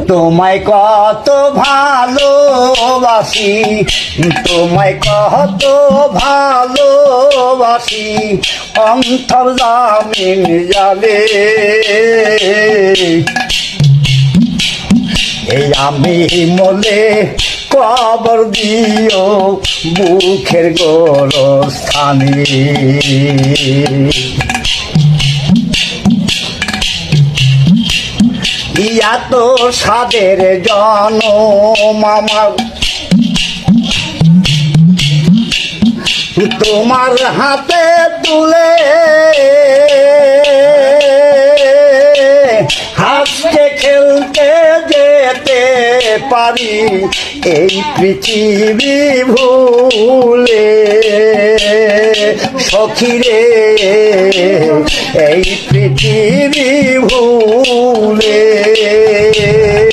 তোমায় কত ভালোবাসি, তোমায় কত ভালোবাসি, অন্তর জামিন জালে। এই আমি মলে কবর দিও বুকের গোরস্থানে। ইয়া তো সাদের জনম আমার, তোমার হাতে তুলে হাসতে খেলতে যেতে পারি এই পৃথিবী ভুলে। সখিরে এই পৃথিবী ভুলে।